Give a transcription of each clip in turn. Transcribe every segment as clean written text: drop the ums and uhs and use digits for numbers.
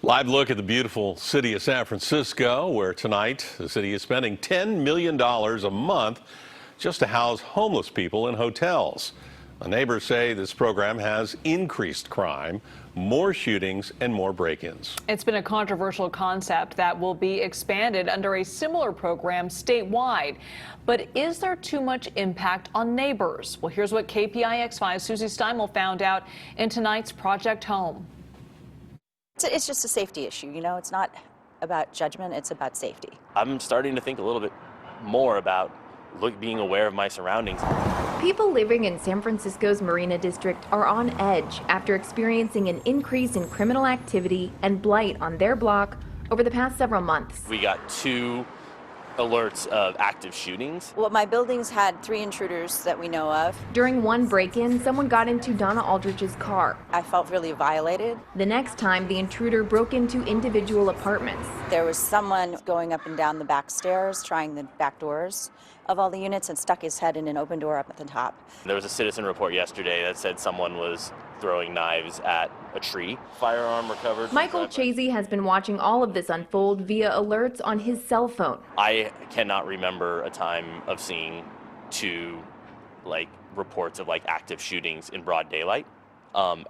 Live look at the beautiful city of San Francisco, where tonight the city is spending $10 million a month just to house homeless people in hotels. The neighbors say this program has increased crime, more shootings, and more break-ins. It's been a controversial concept that will be expanded under a similar program statewide. But is there too much impact on neighbors? Well, here's what KPIX 5's Susie Steimle found out in tonight's Project Home. It's just a safety issue, you know, it's not about judgment, it's about safety. I'm starting to think a little bit more about being aware of my surroundings. People living in San Francisco's Marina District are on edge after experiencing an increase in criminal activity and blight on their block over the past several months. We got 2 alerts of active shootings. Well, my buildings had 3 intruders that we know of. During one break-in, someone got into Donna Aldrich's car. I felt really violated. The next time, the intruder broke into individual apartments. There was someone going up and down the back stairs, trying the back doors of all the units, and stuck his head in an open door up at the top. There was a citizen report yesterday that said someone was throwing knives at a tree. Firearm recovered. Michael Chasey has been watching all of this unfold via alerts on his cell phone. I cannot remember a time of seeing 2 reports of active shootings in broad daylight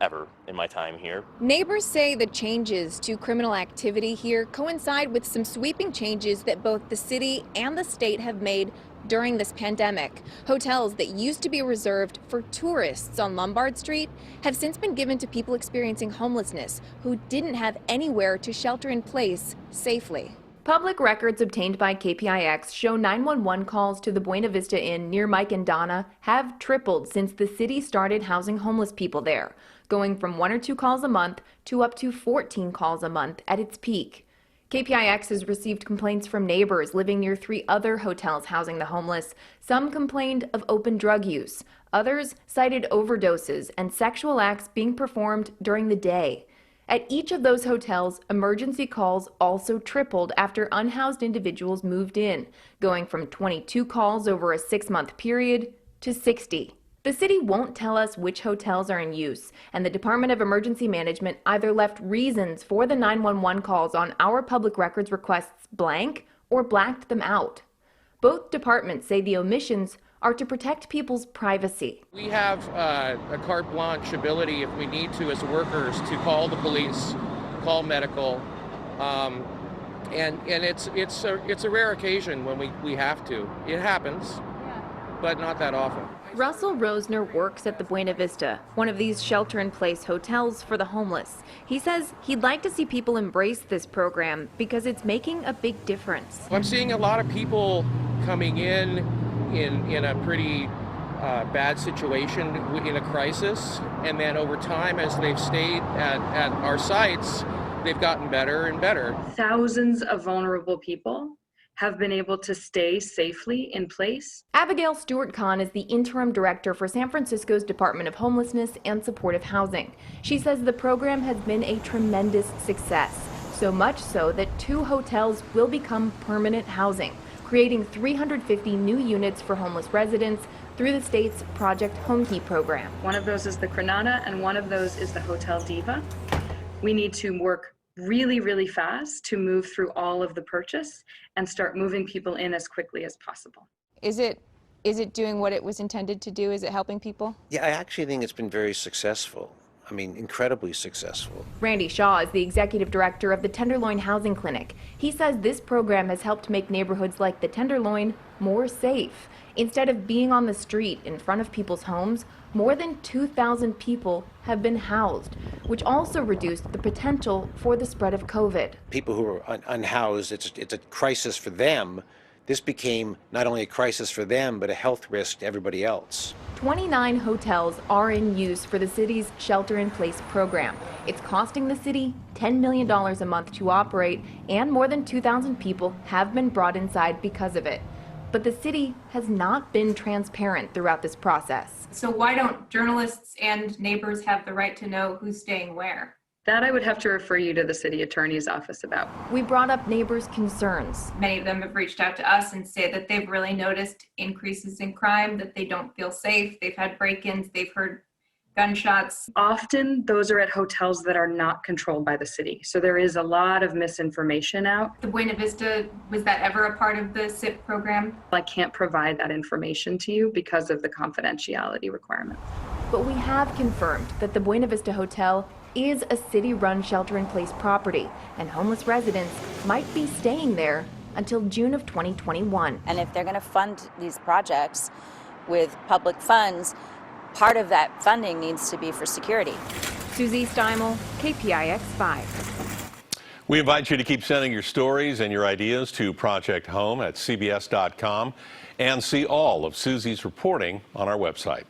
ever in my time here. Neighbors say the changes to criminal activity here coincide with some sweeping changes that both the city and the state have made during this pandemic. Hotels that used to be reserved for tourists on Lombard Street have since been given to people experiencing homelessness who didn't have anywhere to shelter in place safely. Public records obtained by KPIX show 911 calls to the Buena Vista Inn near Mike and Donna have tripled since the city started housing homeless people there, going from 1 or 2 calls a month to up to 14 calls a month at its peak. KPIX has received complaints from neighbors living near 3 other hotels housing the homeless. Some complained of open drug use. Others cited overdoses and sexual acts being performed during the day. At each of those hotels, emergency calls also tripled after unhoused individuals moved in, going from 22 calls over a 6-month period to 60. The city won't tell us which hotels are in use, and the Department of Emergency Management either left reasons for the 911 calls on our public records requests blank or blacked them out. Both departments say the omissions are to protect people's privacy. We have a carte blanche ability, if we need to as workers, to call the police, call medical, and it's a rare occasion when we have to. It happens, but not that often. Russell Rosner works at the Buena Vista, one of these shelter-in-place hotels for the homeless. He says he'd like to see people embrace this program because it's making a big difference. I'm seeing a lot of people coming in a pretty bad situation, in a crisis, and then over time, as they've stayed at our sites, they've gotten better and better. Thousands of vulnerable people have been able to stay safely in place. Abigail Stewart-Kahn is the interim director for San Francisco's Department of Homelessness and Supportive Housing. She says the program has been a tremendous success, so much so that 2 hotels will become permanent housing, creating 350 new units for homeless residents through the state's Project Home Key program. One of those is the Granada and one of those is the Hotel Diva. We need to work really, really fast to move through all of the purchase and start moving people in as quickly as possible. Is it doing what it was intended to do? Is it helping people? Yeah, I actually think it's been very successful. I mean, incredibly successful. Randy Shaw is the executive director of the Tenderloin Housing Clinic. He says this program has helped make neighborhoods like the Tenderloin more safe. Instead of being on the street in front of people's homes, more than 2,000 people have been housed, which also reduced the potential for the spread of COVID. People who are unhoused, it's a crisis for them. This became not only a crisis for them, but a health risk to everybody else. 29 hotels are in use for the city's shelter-in-place program. It's costing the city $10 million a month to operate, and more than 2,000 people have been brought inside because of it. But the city has not been transparent throughout this process. So why don't journalists and neighbors have the right to know who's staying where? That I would have to refer you to the city attorney's office about. We brought up neighbors' concerns. Many of them have reached out to us and say that they've really noticed increases in crime, that they don't feel safe. They've had break-ins. They've heard gunshots. Often those are at hotels that are not controlled by the city. So there is a lot of misinformation out. The Buena Vista, was that ever a part of the SIP program? I can't provide that information to you because of the confidentiality requirement. But we have confirmed that the Buena Vista Hotel is a city-run shelter-in-place property, and homeless residents might be staying there until June of 2021. And if they're going to fund these projects with public funds, part of that funding needs to be for security. Susie Steimle, KPIX 5. We invite you to keep sending your stories and your ideas to projecthome@cbs.com and see all of Susie's reporting on our website.